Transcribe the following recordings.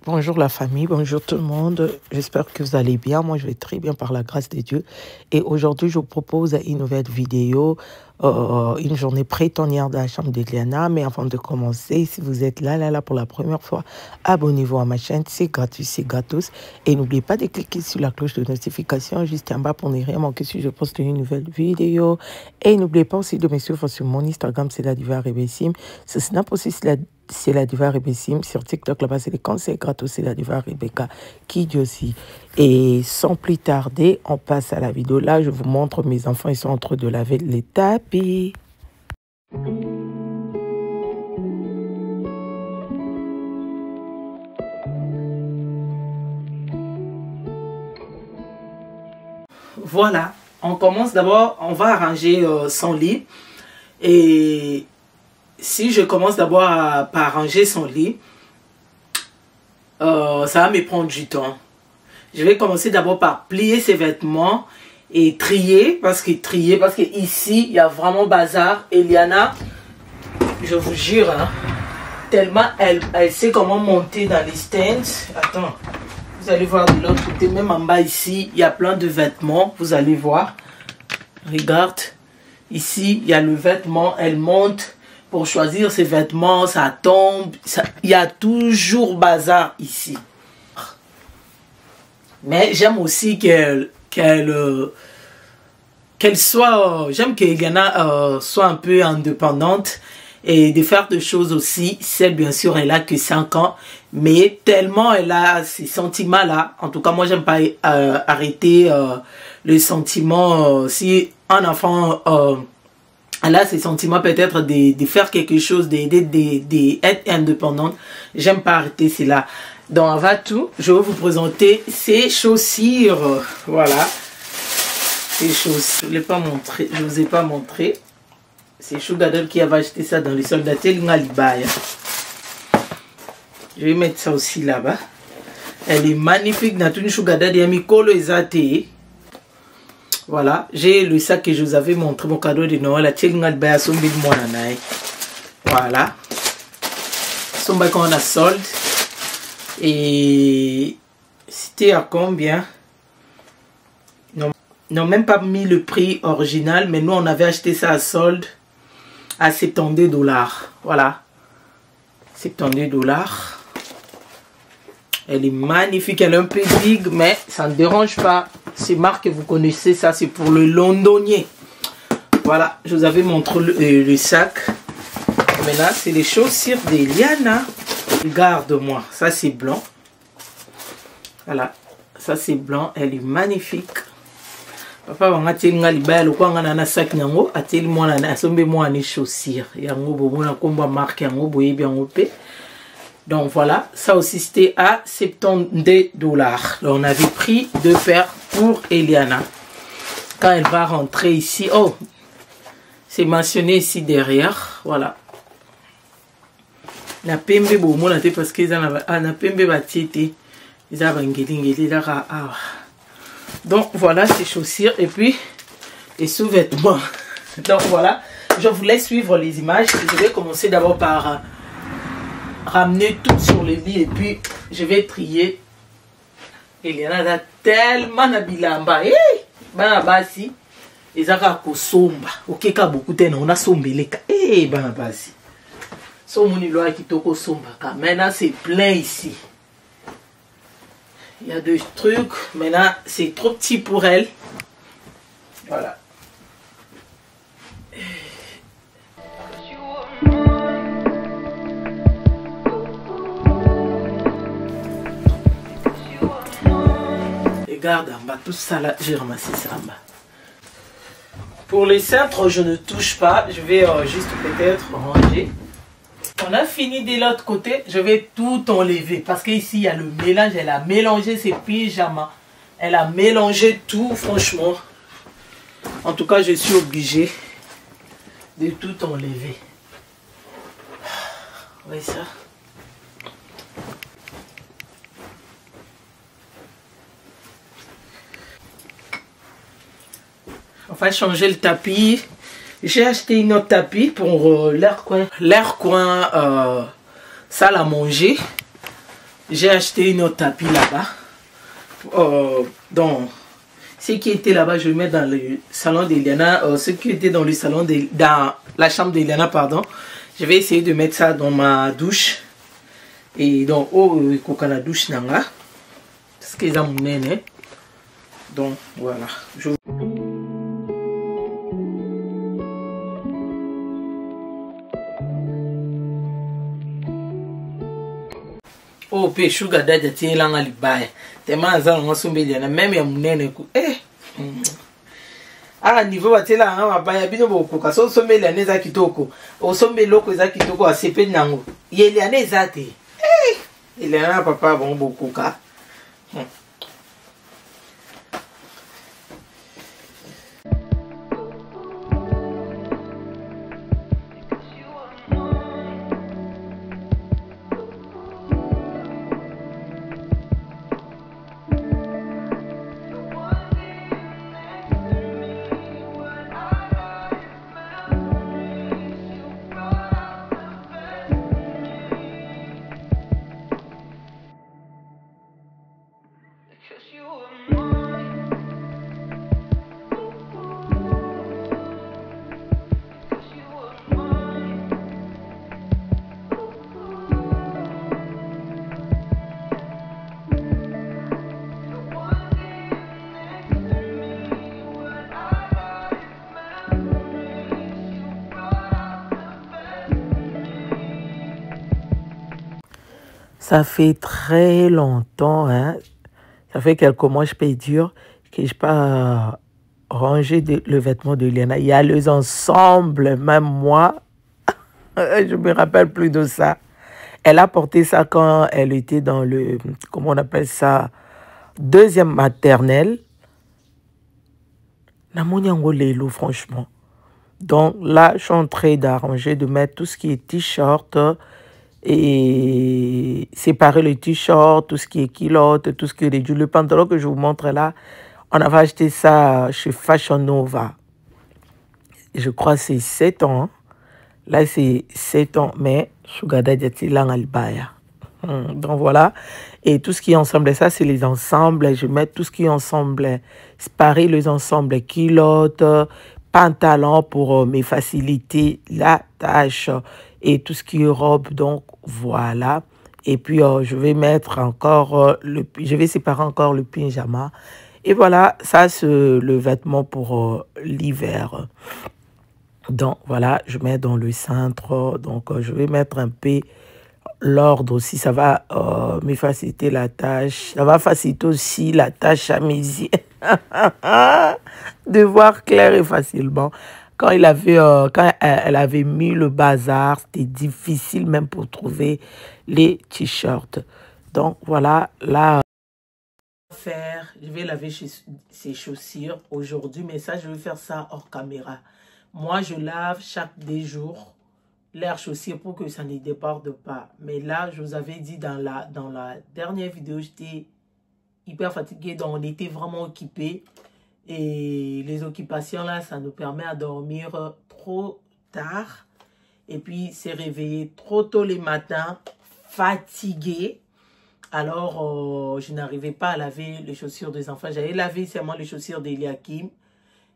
Bonjour la famille, bonjour tout le monde. J'espère que vous allez bien. Moi, je vais très bien par la grâce de Dieu. Et aujourd'hui, je vous propose une nouvelle vidéo, une journée pré-tonnière de la chambre d'Eliana. Mais avant de commencer, si vous êtes là pour la première fois, abonnez-vous à ma chaîne. C'est gratuit, c'est gratos. Et n'oubliez pas de cliquer sur la cloche de notification juste en bas pour ne rien manquer si je poste une nouvelle vidéo. Et n'oubliez pas aussi de me suivre sur mon Instagram, c'est la diva Rebessim. Sur Snap aussi, c'est la diva Rebessim. Sur TikTok, là-bas, c'est les conseils gratos, c'est la diva Rebecca qui dit aussi. Et sans plus tarder, on passe à la vidéo. Là, je vous montre mes enfants, ils sont en train de laver les tapis. Voilà, on commence d'abord, on va arranger son lit. Et si je commence d'abord par arranger son lit, ça va me prendre du temps. Je vais commencer d'abord par plier ses vêtements et trier, parce que ici, il y a vraiment bazar. Eliana, je vous jure, hein, tellement elle sait comment monter dans les stands. Attends, vous allez voir de l'autre côté, même en bas ici, il y a plein de vêtements, vous allez voir. Regarde, ici, il y a le vêtement, elle monte pour choisir ses vêtements, ça tombe, il y a toujours bazar ici. Mais j'aime aussi qu'elle soit, j'aime qu'Eliana soit un peu indépendante et de faire des choses aussi. C'est bien sûr, elle a que 5 ans, mais tellement elle a ces sentiments-là. En tout cas, moi, j'aime pas arrêter le sentiment. Si un enfant elle a ces sentiments peut-être de faire quelque chose, d'être indépendante, j'aime pas arrêter cela. Donc avant tout, je vais vous présenter ces chaussures. Voilà. Ces chaussures. Je ne vous ai pas montré. C'est Chougadel qui avait acheté ça dans les soldats. Je vais mettre ça aussi là-bas. Elle est magnifique. Voilà. J'ai le sac que je vous avais montré, mon cadeau de Noël. Voilà. Somba qu'on a solde. Et c'était à combien? Non, même pas mis le prix original, mais nous on avait acheté ça à solde à 72 $. Voilà, 72 $. Elle est magnifique, elle est un peu big, mais ça ne dérange pas. Ces marques que vous connaissez, ça c'est pour le londonien. Voilà, je vous avais montré le sac. Maintenant, c'est les chaussures d'Eliana. Regarde-moi, ça c'est blanc. Voilà, ça c'est blanc, elle est magnifique. Papa va ngati ngaliba le kwa ngana na sac nyango ateli mwana na sombe mwana chaussures. Yango bomona komba marque yango boye bien opé. Donc voilà, ça aussi c'était à 72 $. Donc on avait pris 2 paires pour Eliana. Quand elle va rentrer ici, oh, c'est mentionné ici derrière, voilà. Na pembe bomona te parce que na pembe batiete ils ngeli là. Donc voilà ces chaussures et puis les sous-vêtements. Donc voilà, je vous laisse suivre les images. Je vais commencer d'abord par ramener tout sur le lit et puis je vais trier. Eliana a tellement nabilamba bana basi ezaka ko somba okeka beaucoup tena on a sombeleka bana basi. Maintenant c'est plein ici. Il y a 2 trucs. Maintenant c'est trop petit pour elle. Voilà. Regarde en bas, tout ça là, j'ai ramassé ça en bas. Pour les cintres, je ne touche pas. Je vais juste peut-être ranger. On a fini de l'autre côté, je vais tout enlever parce qu'ici il y a le mélange, elle a mélangé ses pyjamas, elle a mélangé tout franchement. En tout cas, je suis obligée de tout enlever. Oui, ça. On va changer le tapis. J'ai acheté une autre tapis pour l'air coin salle à manger. J'ai acheté une autre tapis là-bas. Donc, ce qui était là-bas, je le mets dans le salon d'Eliana. Ce qui était dans le salon dans la chambre d'Eliana, pardon. Je vais essayer de mettre ça dans ma douche. Et donc, la douche nanga. C'est ce qu'ils ont mené. Donc, voilà. Oh, péchou gada de tiens langa libaya. Tellement azal on sombe Eliana même ya munene ku. Ah niveau batela nga mabaya bino bokuka so sombe Eliana za kitoko. O sombe loko za kitoko a sepe nango. Eliana ezate. Eliana papa bon bokuka. Ça fait très longtemps, hein. Ça fait quelques mois, je peux dire, que je n'ai pas rangé le vêtement de Eliana. Il y a les ensembles, même moi, je ne me rappelle plus de ça. Elle a porté ça quand elle était dans le, comment on appelle ça, deuxième maternelle. Franchement. Donc là, je suis en train d'arranger, de mettre tout ce qui est t-shirt et séparer le t-shirt, tout ce qui est culotte, tout ce qui est les jeans. Le pantalon que je vous montre là, on avait acheté ça chez Fashion Nova. Je crois que c'est 7 ans. Hein. Là, c'est 7 ans, mais Sugada Diati Langalbaya. Donc voilà. Et tout ce qui est ensemble, ça, c'est les ensembles. Je mets tout ce qui est ensemble, séparer les ensembles, culottes, pantalon pour me faciliter la tâche et tout ce qui est robe. Donc voilà. Et puis je vais mettre encore je vais séparer encore le pyjama. Et voilà, ça c'est le vêtement pour l'hiver. Donc voilà, je mets dans le centre. Donc je vais mettre un peu l'ordre aussi. Ça va me faciliter la tâche. Ça va faciliter aussi la tâche à mes yeux. De voir clair et facilement. Quand elle avait mis le bazar, c'était difficile même pour trouver les t-shirts. Donc voilà, là, je vais laver ses chaussures aujourd'hui, mais ça, je vais faire ça hors caméra. Moi, je lave chaque 2 jours leurs chaussures pour que ça ne déborde pas. Mais là, je vous avais dit dans la dernière vidéo, j'étais hyper fatiguée, donc on était vraiment occupés. Et les occupations là, ça nous permet à dormir trop tard. Et puis, se réveiller trop tôt les matins, fatigué. Alors, je n'arrivais pas à laver les chaussures des enfants. J'avais lavé seulement les chaussures d'Eliakim.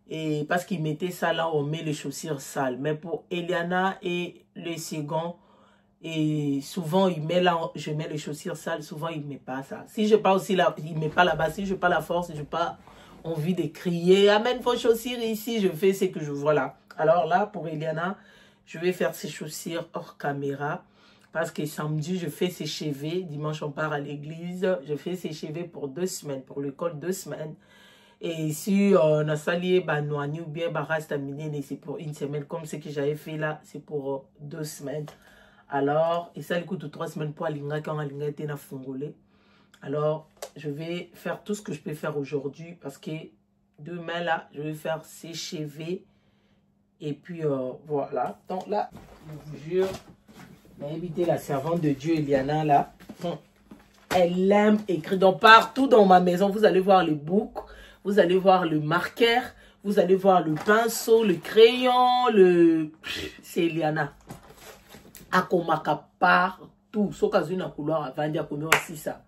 Et parce qu'il mettait ça là, on met les chaussures sales. Mais pour Eliana et le second, et souvent il met là, je mets les chaussures sales, souvent il ne met pas ça. Si je pas aussi là, il ne met pas là-bas, si je n'ai pas la force, je n'ai pas envie de crier, amène vos chaussures ici, je fais ce que je vois là. Alors là, pour Eliana, je vais faire ses chaussures hors caméra. Parce que samedi, je fais ses cheveux. Dimanche, on part à l'église. Je fais ses cheveux pour 2 semaines, pour l'école 2 semaines. Et si on a sali banouani ou bien barastaminé, c'est pour 1 semaine. Comme ce que j'avais fait là, c'est pour 2 semaines. Alors, et ça, il coûte 3 semaines pour Alinga quand Alinga était na fongolé. Alors, je vais faire tout ce que je peux faire aujourd'hui parce que demain là, je vais faire ses cheveux. Et puis, voilà. Donc là, je vous jure, évitez la servante de Dieu, Eliana là. Elle aime écrire. Donc, partout dans ma maison, vous allez voir les boucs. Vous allez voir le marqueur, vous allez voir le pinceau, le crayon, c'est Eliana. Akomaka partout. partout. Soka zuna couloir avandi a komi aussi ça.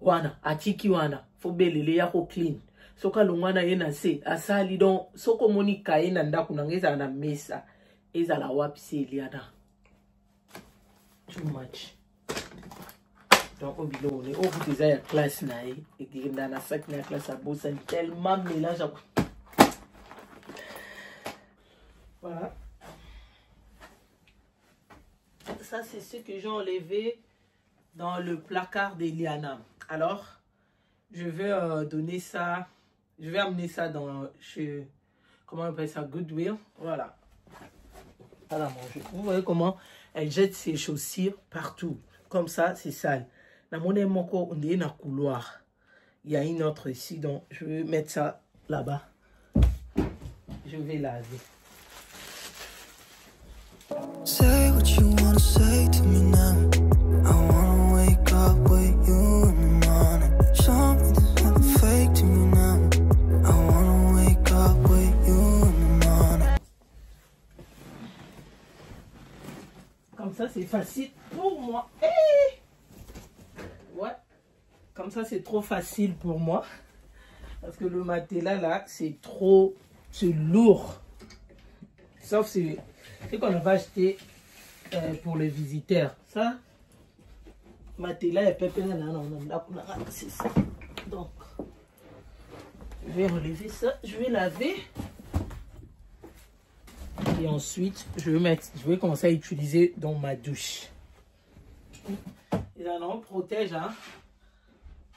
Wana, atiki wana, faut belele ya ko clean. Soka longwana yena se, asali don, soko moni kaye na ndaku nangeza na mesa. Eza la wapi se eliana. Too much. Donc au bilo on est au bout des classe nae et qui dans la sac na classe à bossa tellement mélange à... Voilà. Ça c'est ce que j'ai enlevé dans le placard d'Eliana. Alors je vais donner ça, je vais amener ça dans chez, comment on appelle ça, Goodwill. Voilà. À la manger. Vous voyez comment elle jette ses chaussures partout. Comme ça, c'est sale. Dans mon émoko, on est dans le couloir. Il y a une autre ici, donc je vais mettre ça là-bas. Je vais laver. Say what you wanna say to me now. I wanna wake up with you in the morning. Show me there's nothing fake to me now. I wanna wake up with you in the morning. Comme ça, c'est facile pour moi. Hey! Ouais. Comme ça, c'est trop facile pour moi. Parce que le matelas, là, c'est trop... C'est lourd. Sauf c'est qu'on va acheter pour les visiteurs. Ça, matelas et pépé, c'est ça. Donc, je vais relever ça. Je vais laver. Et ensuite, je vais commencer à utiliser dans ma douche. Et là, on protège hein,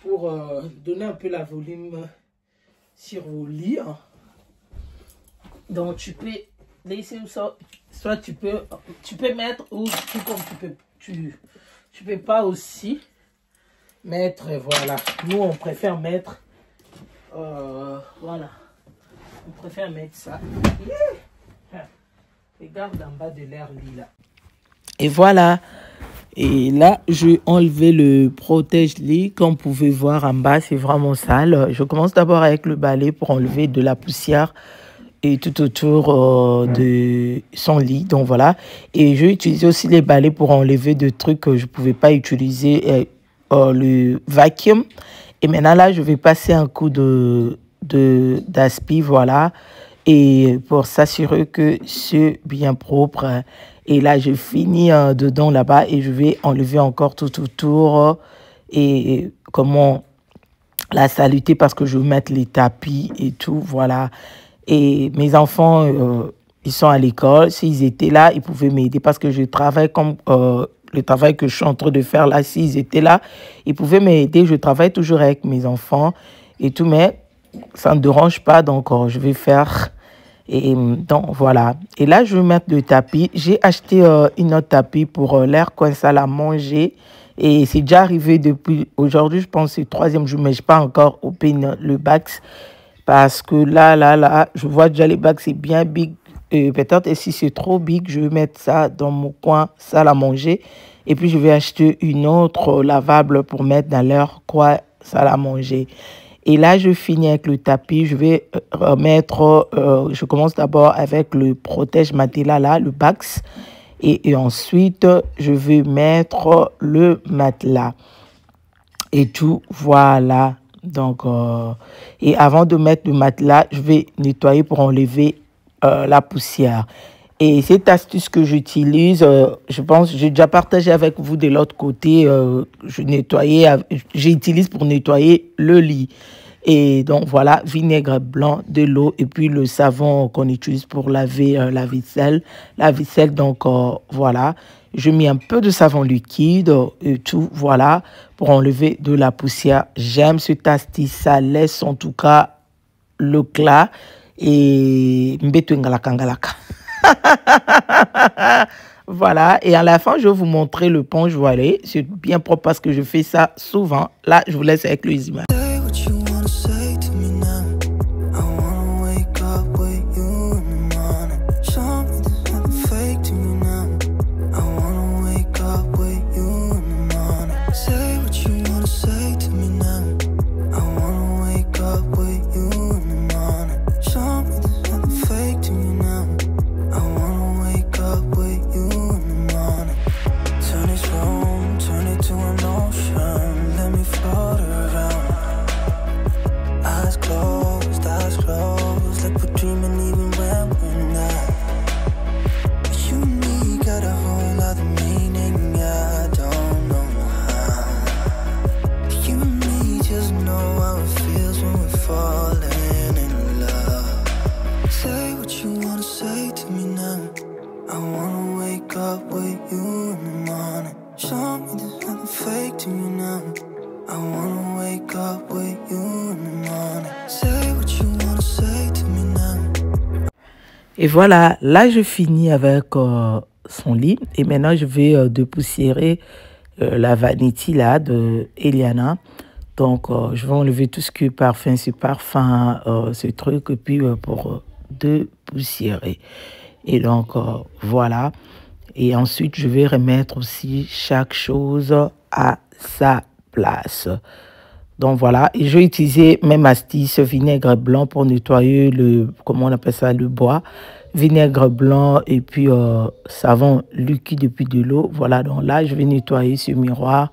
pour donner un peu la volume sur vos lits. Hein. Donc, tu peux laisser ça. Soit tu peux mettre ou tout comme tu peux pas aussi mettre. Voilà. Nous, on préfère mettre. Voilà. On préfère mettre ça. Yeah. Regarde en bas de l'air lit là. Et voilà. Et là, je enlevé le protège-lit. Comme vous pouvez voir en bas, c'est vraiment sale. Je commence d'abord avec le balai pour enlever de la poussière et tout autour de son lit. Donc voilà. Et je vais utiliser aussi les balais pour enlever des trucs que je ne pouvais pas utiliser. Le vacuum. Et maintenant là, je vais passer un coup d'aspi. Voilà. Et pour s'assurer que c'est bien propre. Et là, je finis dedans là-bas et je vais enlever encore tout autour et comment la saleté parce que je vais mettre les tapis et tout, voilà. Et mes enfants, ils sont à l'école. S'ils étaient là, ils pouvaient m'aider parce que je travaille comme le travail que je suis en train de faire là. S'ils étaient là, ils pouvaient m'aider. Je travaille toujours avec mes enfants et tout, mais ça ne dérange pas. Donc, je vais faire... Et donc voilà. Et là, je vais mettre le tapis. J'ai acheté une autre tapis pour l'air coin salle à manger. Et c'est déjà arrivé depuis aujourd'hui. Je pense que c'est le 3e jour, mais je n'ai pas encore open le box. Parce que là, je vois déjà les bacs, c'est bien big. Peut-être si c'est trop big, je vais mettre ça dans mon coin salle à manger. Et puis, je vais acheter une autre lavable pour mettre dans leur coin salle à manger. Et là, je finis avec le tapis. Je vais remettre, je commence d'abord avec le protège matelas là, le Bax. Et ensuite, je vais mettre le matelas. Et tout, voilà. Donc, et avant de mettre le matelas, je vais nettoyer pour enlever la poussière. Et cette astuce que j'utilise, je pense, j'ai déjà partagé avec vous de l'autre côté. J'utilise pour nettoyer le lit. Et donc voilà, vinaigre blanc, de l'eau et puis le savon qu'on utilise pour laver la vaisselle. La vaisselle, donc voilà, je mets un peu de savon liquide et tout, voilà, pour enlever de la poussière. J'aime cette astuce, ça laisse en tout cas le glas et voilà, et à la fin, je vais vous montrer le ponge voilé. C'est bien propre parce que je fais ça souvent. Là, je vous laisse avec les images. awake to you now. I wanna wake up with you in the morning. Say what you wanna say to me now. Et voilà, là je finis avec son lit. Et maintenant je vais dépoussiérer la vanity là de Eliana. Donc je vais enlever tout ce qui est parfum, ce parfum, ce truc, et puis pour dépoussiérer. Et donc voilà. Et ensuite je vais remettre aussi chaque chose à sa place. Donc voilà, et je vais utiliser même astuce vinaigre blanc pour nettoyer le, comment on appelle ça, le bois. Vinaigre blanc et puis savon liquide et puis de l'eau. Voilà, donc là je vais nettoyer ce miroir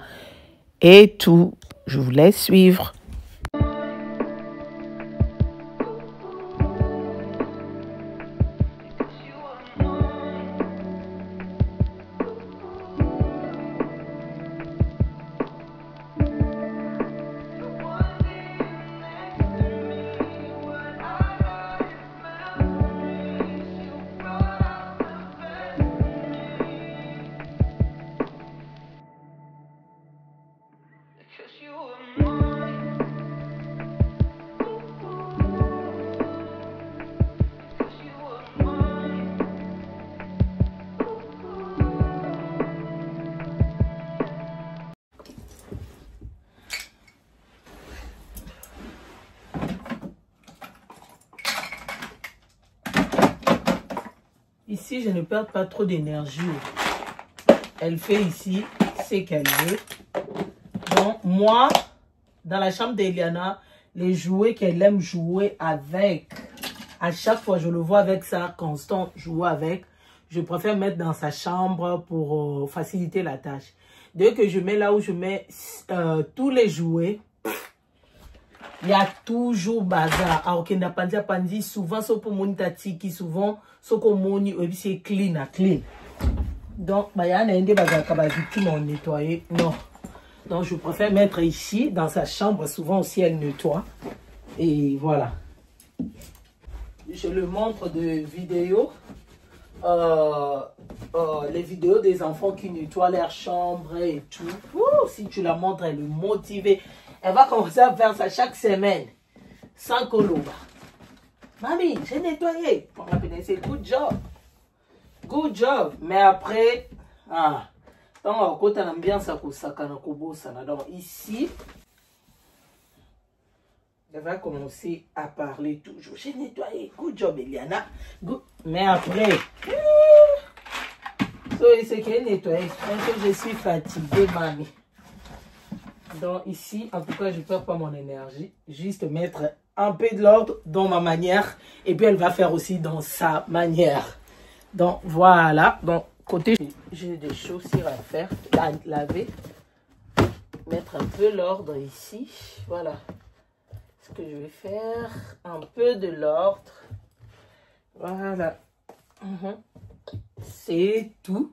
et tout. Je vous laisse suivre. Ici, je ne perds pas trop d'énergie. Elle fait ici ce qu'elle veut. Donc, moi, dans la chambre d'Eliana, les jouets qu'elle aime jouer avec, à chaque fois, je le vois avec ça, constant, jouer avec. Je préfère mettre dans sa chambre pour faciliter la tâche. Dès que je mets là où je mets tous les jouets, il y a toujours bazar. Alors qu'il n'a pas dit souvent, c'est pour mon tati qui souvent, c'est comme mon c'est clean. Donc, il y a un bazar qui m'a nettoyé. Non. Donc, je préfère mettre ici, dans sa chambre. Souvent aussi, elle nettoie. Et voilà. Je le montre de vidéos. Les vidéos des enfants qui nettoient leur chambre et tout. Ouh, si tu la montres, elle est motivée. Elle va commencer à faire ça chaque semaine. Sans coloba. Mamie, j'ai nettoyé. On va c'est good job. Good job. Mais après, donc, quand on aime bien ça, donc ici, elle va commencer à parler toujours. J'ai nettoyé. Good job, Eliana. Good. Mais après, c'est qu'elle nettoie. Je suis fatiguée, mamie. Donc ici, en tout cas, je ne perds pas mon énergie. Juste mettre un peu de l'ordre dans ma manière. Et puis, elle va faire aussi dans sa manière. Donc, voilà. Donc, côté, j'ai des chaussures à faire. Laver. Mettre un peu l'ordre ici. Voilà. Ce que je vais faire. Un peu de l'ordre. Voilà. C'est tout.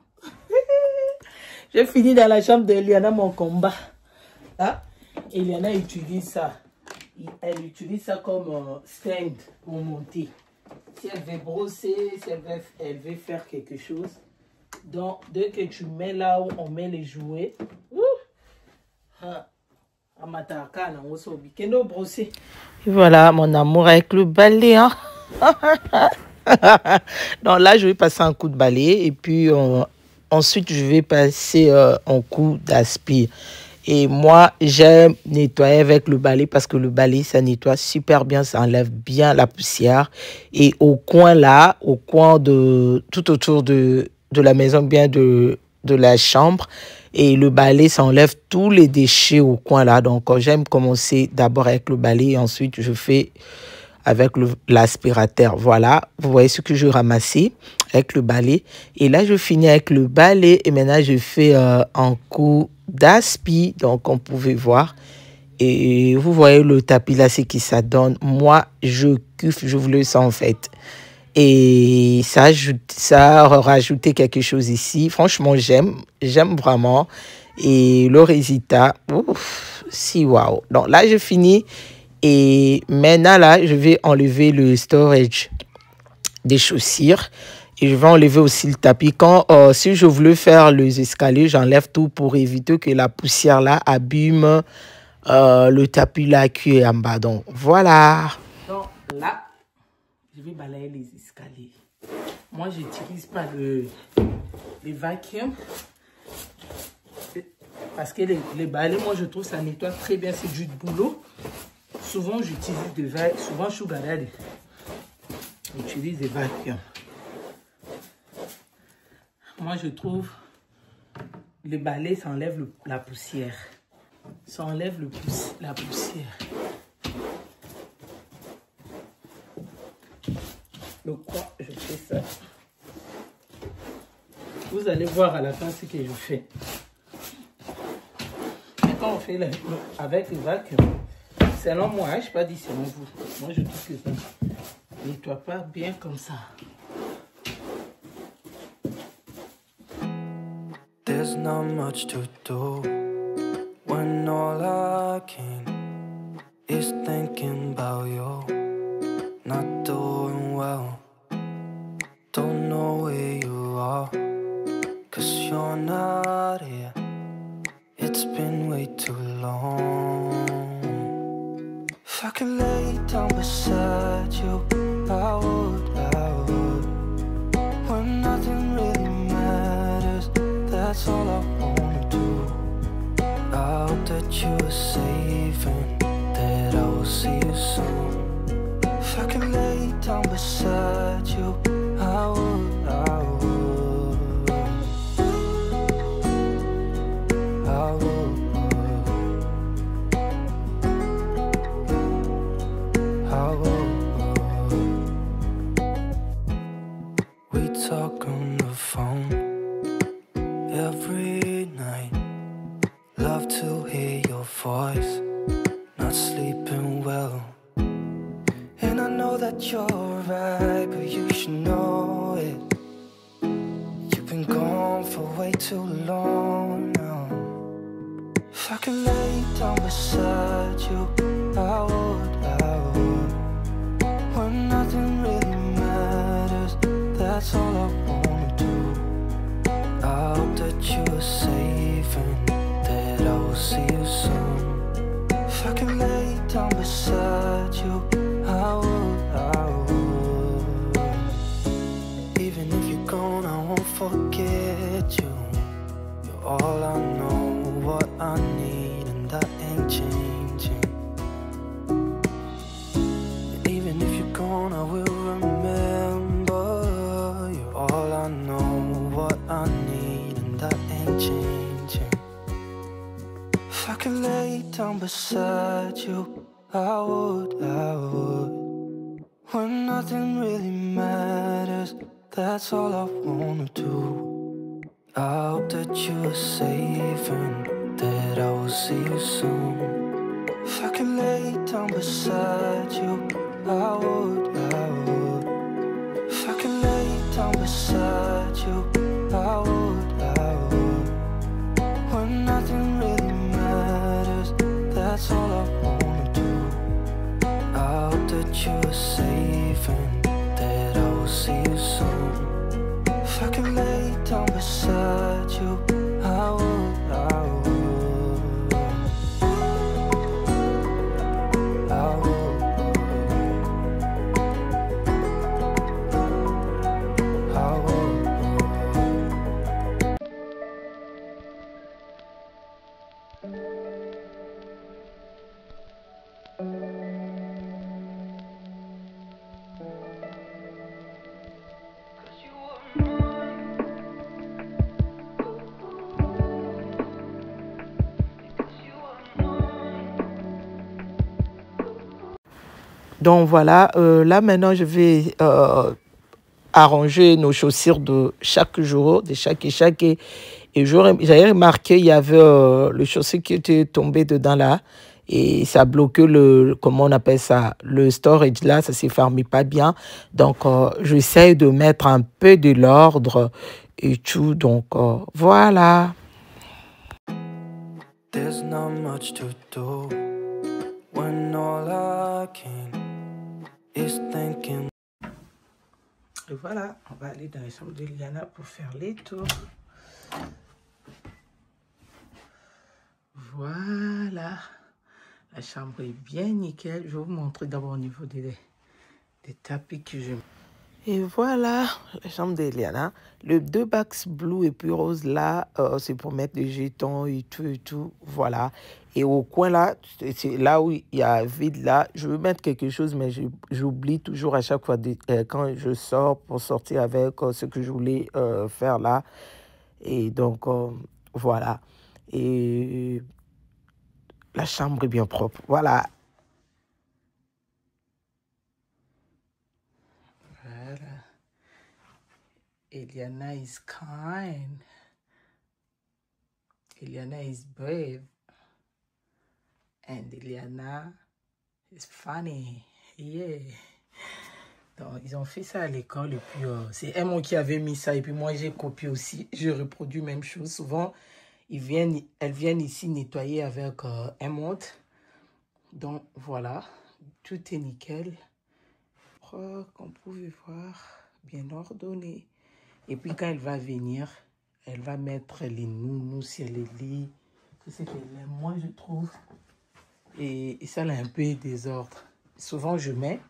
J'ai fini dans la chambre d'Eliana mon combat. Là, Eliana utilise ça. Elle utilise ça comme stand pour monter. Si elle veut brosser, si elle veut faire quelque chose. Donc, dès que tu mets là où on met les jouets, et voilà mon amour avec le balai. Hein? Donc là, je vais passer un coup de balai et puis ensuite, je vais passer un coup d'aspire. Et moi, j'aime nettoyer avec le balai parce que le balai, ça nettoie super bien, ça enlève bien la poussière. Et au coin là, au coin de tout autour de la maison, bien de la chambre, et le balai, ça enlève tous les déchets au coin là. Donc, j'aime commencer d'abord avec le balai et ensuite, je fais avec l'aspirateur. Voilà, vous voyez ce que je ramassais avec le balai. Et là, je finis avec le balai et maintenant, je fais un coup d'aspi. Donc, on pouvait voir. Et vous voyez le tapis là, c'est qui ça donne. Moi, je kiffe, je voulais ça en fait. Et ça a rajouté quelque chose ici. Franchement, j'aime vraiment. Et le résultat, ouf, si waouh. Donc là, je finis. Et maintenant, là, je vais enlever le storage des chaussures. Et je vais enlever aussi le tapis. Quand, si je voulais faire les escaliers, j'enlève tout pour éviter que la poussière là abîme le tapis là qui est en bas. Donc voilà. Donc là, je vais balayer les escaliers. Moi, je n'utilise pas le vacuum. Parce que les balais, moi, je trouve ça nettoie très bien. C'est du boulot. Souvent, j'utilise des vacuums. Souvent, je suis balade. J'utilise des vacuums. Moi, je trouve les balais, ça enlève la poussière. Ça enlève la poussière. Le coin, je fais ça. Vous allez voir à la fin ce que je fais. Et quand on fait avec les vacuums, selon moi, je ne sais pas dit selon vous. Moi, je trouve que ça ne nettoie pas bien comme ça. There's not much to do when all I can is thinking about you. Not doing well, don't know where you are, 'cause you're not here. It's been way too long. If I could lay down beside you, I would. When nothing really matters, that's all I wanna do. I hope that you are safe and that I will see you soon. If I could lay down beside you, I would. We talk on the phone every night. Love to hear your voice. Not sleeping well. And I know that you're right, but you should know it. You've been gone for way too long now. If I could lay down beside you, I would. When nothing really matters, that's all I wanna do. I hope that you are safe and that I will see you soon. If I could lay down beside you, I would. Even if you're gone, I won't forget you. You're all I know, what I need, and that ain't changing. And even if you're gone, I will remember. You're all I know, what I need, and that ain't changing. If I could lay down beside you, I would. When nothing really matters, that's all I wanna do. I hope that you are safe and that I will see you soon. If I could lay down beside you, I would. If I could lay down beside you, I would. When nothing really matters, that's all I wanna do. I hope that you are safe and that I will see you soon. If I could lay down beside you, I would. Donc voilà, là maintenant je vais arranger nos chaussures de chaque jour, de chaque et j'avais remarqué il y avait le chaussure qui était tombé dedans là et ça bloquait le, comment on appelle ça, le storage là, ça ne s'est fermé pas bien. Donc j'essaie de mettre un peu de l'ordre et tout, donc voilà. There's not much to do when all I can is thinking. Et voilà, on va aller dans la chambre de Liana pour faire les tours. Voilà. La chambre est bien nickel. Je vais vous montrer d'abord au niveau des tapis que je mets. Et voilà, la chambre d'Eliana. Le 2 box blue et puis rose là, c'est pour mettre des jetons et tout, voilà. Et au coin là, c'est là où il y a vide là. Je veux mettre quelque chose, mais j'oublie toujours à chaque fois quand je sors pour sortir avec ce que je voulais faire là. Et donc, voilà. Et la chambre est bien propre, voilà. Voilà. Eliana is kind. Eliana is brave. And Eliana is funny. Yeah. Donc, ils ont fait ça à l'école. Et puis, c'est Emma qui avait mis ça. Et puis, moi, j'ai copié aussi. Je reproduis même chose. Souvent, elles viennent ici nettoyer avec Emma. Donc, voilà. Tout est nickel. Comme vous pouvez voir, bien ordonné. Et puis quand elle va venir, elle va mettre les nounous sur les lits. C'est ce qu'elle aime, moi je trouve. Et ça, elle a un peu de désordre. Souvent je mets,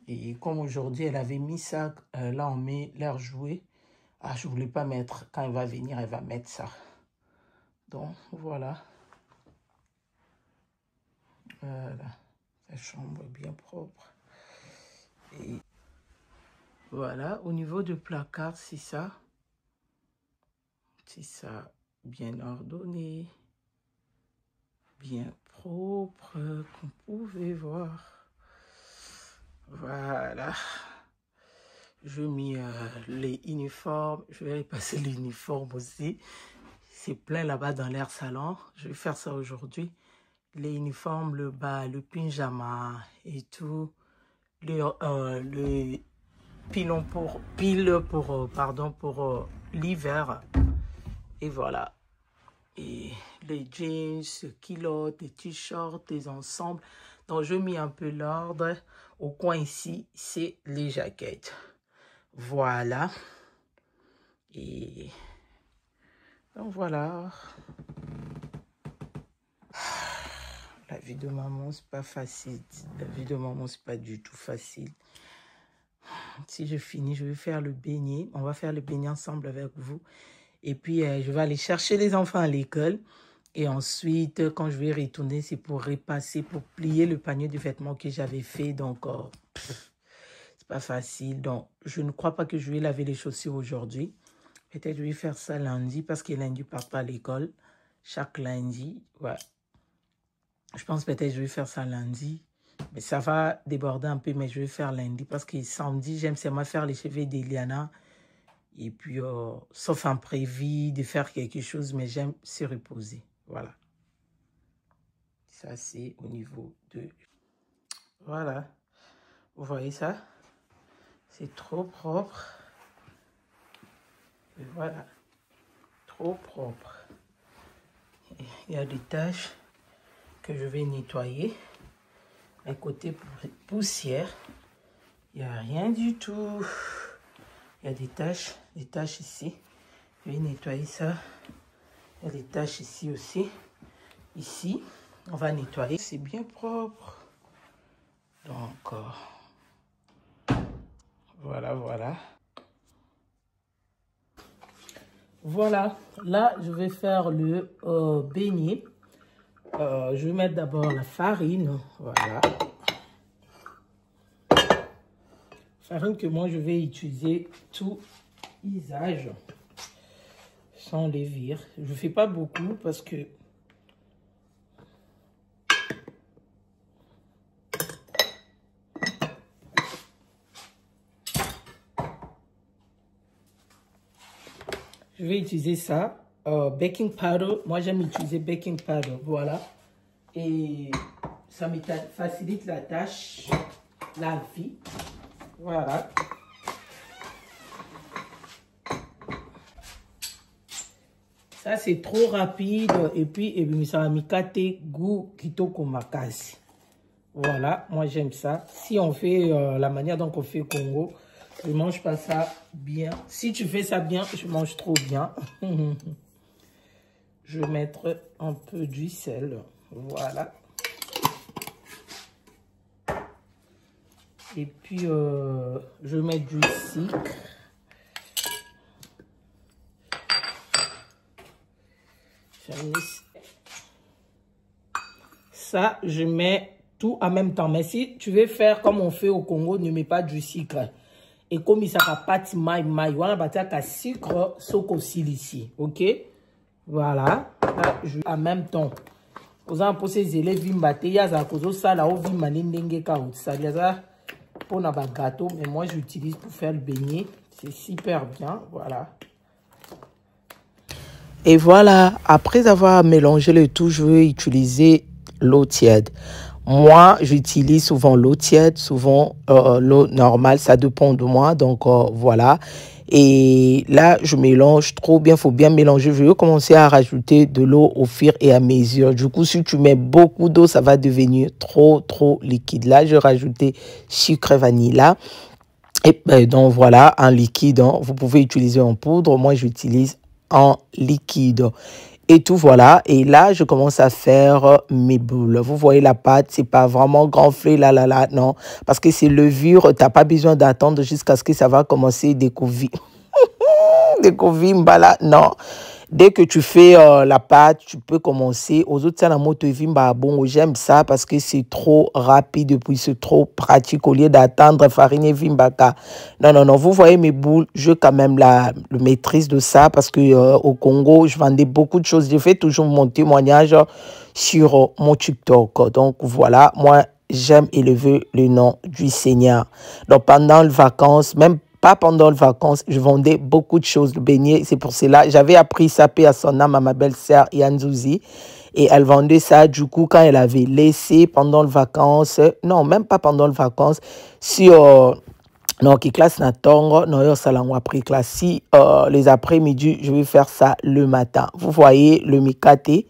et comme aujourd'hui elle avait mis ça, là on met l'air jouet. Ah, je voulais pas mettre, quand elle va venir, elle va mettre ça. Donc voilà. Voilà, la chambre est bien propre. Et voilà, au niveau du placard, c'est ça. C'est ça, bien ordonné, bien propre, comme vous pouvez voir. Voilà. Je mis les uniformes. Je vais passer l'uniforme aussi. C'est plein là-bas dans l'air salon. Je vais faire ça aujourd'hui. Les uniformes, le bas, le pyjama et tout. Le pilon pour l'hiver. Et voilà. Et les jeans, culottes, les t-shirts, les ensembles. Donc, je mets un peu l'ordre. Au coin ici, c'est les jaquettes. Voilà. Et donc, voilà. La vie de maman, c'est pas facile. La vie de maman, c'est pas du tout facile. Si je finis, je vais faire le beignet. On va faire le beignet ensemble avec vous. Et puis, je vais aller chercher les enfants à l'école. Et ensuite, quand je vais retourner, c'est pour repasser, pour plier le panier de vêtements que j'avais fait. Donc, c'est pas facile. Donc, je ne crois pas que je vais laver les chaussures aujourd'hui. Peut-être je vais faire ça lundi, parce que lundi, je pars pas à l'école. Chaque lundi, ouais. Je pense peut-être je vais faire ça lundi. Mais ça va déborder un peu, mais je vais faire lundi. Parce que samedi, j'aime seulement faire les cheveux d'Eliana. Et puis, sauf imprévu, de faire quelque chose, mais j'aime se reposer. Voilà. Ça, c'est au niveau de... Voilà. Vous voyez ça? C'est trop propre. Et voilà. Trop propre. Il y a des taches que je vais nettoyer. Mais côté poussière, il n'y a rien du tout. Il y a des taches ici. Je vais nettoyer ça. Il y a des taches ici aussi. Ici, on va nettoyer. C'est bien propre. Donc, voilà, voilà. Voilà. Là, je vais faire le beignet. Je vais mettre d'abord la farine. Voilà. Farine que moi, je vais utiliser tout usage. Sans les vire. Je ne fais pas beaucoup parce que je vais utiliser ça. Baking powder. Moi, j'aime utiliser baking powder. Voilà. Et ça me facilite la tâche, la vie. Voilà. Ça, c'est trop rapide. Et puis ça va me gâter goût kitoko makasi. Voilà, moi j'aime ça. Si on fait la manière dont on fait au Congo, Je mange pas ça bien. Si tu fais ça bien, je mange trop bien. Je vais mettre un peu du sel. Voilà. Et puis, je mets du sucre. Ça, je mets tout en même temps. Mais si tu veux faire comme on fait au Congo, ne mets pas du sucre. Et comme il s'appelle pâte maï, on va battre sucre, soko ici. Ok? Voilà. Là, je en même temps. Vous en posez les élèves, il y a ça, ça, là, où vous m'allez ça, pour un gâteau, mais moi j'utilise pour faire le beignet. C'est super bien, voilà. Et voilà, après avoir mélangé le tout, je vais utiliser l'eau tiède. Moi, j'utilise souvent l'eau tiède, souvent l'eau normale, ça dépend de moi. Donc voilà. Et là, je mélange trop bien, il faut bien mélanger. Je vais commencer à rajouter de l'eau au fur et à mesure. Du coup, si tu mets beaucoup d'eau, ça va devenir trop liquide. Là, je vais rajouter sucre vanille là. Et donc voilà, en liquide, hein. Vous pouvez utiliser en poudre. Moi, j'utilise en liquide. Et tout, voilà. Et là, je commence à faire mes boules. Vous voyez la pâte, c'est pas vraiment gonflé, là, non. Parce que c'est levure, tu n'as pas besoin d'attendre jusqu'à ce que ça va commencer à découvrir. Découvrir, là, non. Dès que tu fais la pâte, tu peux commencer. Aux autres, ça, la moto, bon, j'aime ça parce que c'est trop rapide et puis c'est trop pratique au lieu d'attendre farine vimbaka. Non. Vous voyez mes boules, je quand même la maîtrise de ça parce que au Congo, je vendais beaucoup de choses. J'ai fait toujours mon témoignage sur mon TikTok. Donc voilà, moi, j'aime élever le nom du Seigneur. Donc pendant les vacances, même pas pendant les vacances, je vendais beaucoup de choses, le beignet. C'est pour cela, j'avais appris ça, paix à son âme, à ma belle-sœur Yanzouzi. Et elle vendait ça, du coup, quand elle avait laissé pendant les vacances, non, même pas pendant les vacances, si, non, qui classe na tongo, non, yo salango après classe, si, les après-midi, je vais faire ça le matin. Vous voyez, le mikate,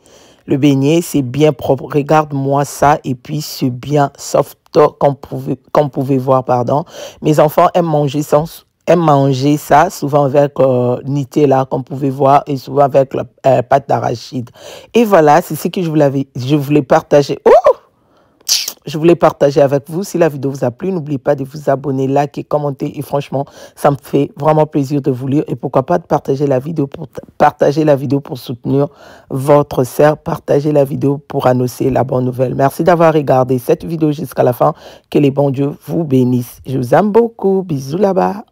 le beignet, c'est bien propre. Regarde-moi ça, et puis c'est bien soft, comme vous pouvez voir, pardon. Mes enfants aiment manger ça, souvent avec Nutella, comme vous pouvez voir, et souvent avec la pâte d'arachide. Et voilà, c'est ce que je voulais partager. Oh! Je voulais partager avec vous. Si la vidéo vous a plu, n'oubliez pas de vous abonner, liker, commenter. Et franchement, ça me fait vraiment plaisir de vous lire. Et pourquoi pas de partager la vidéo pour soutenir votre sœur. Partagez la vidéo pour annoncer la bonne nouvelle. Merci d'avoir regardé cette vidéo jusqu'à la fin. Que les bons dieux vous bénissent. Je vous aime beaucoup. Bisous là-bas.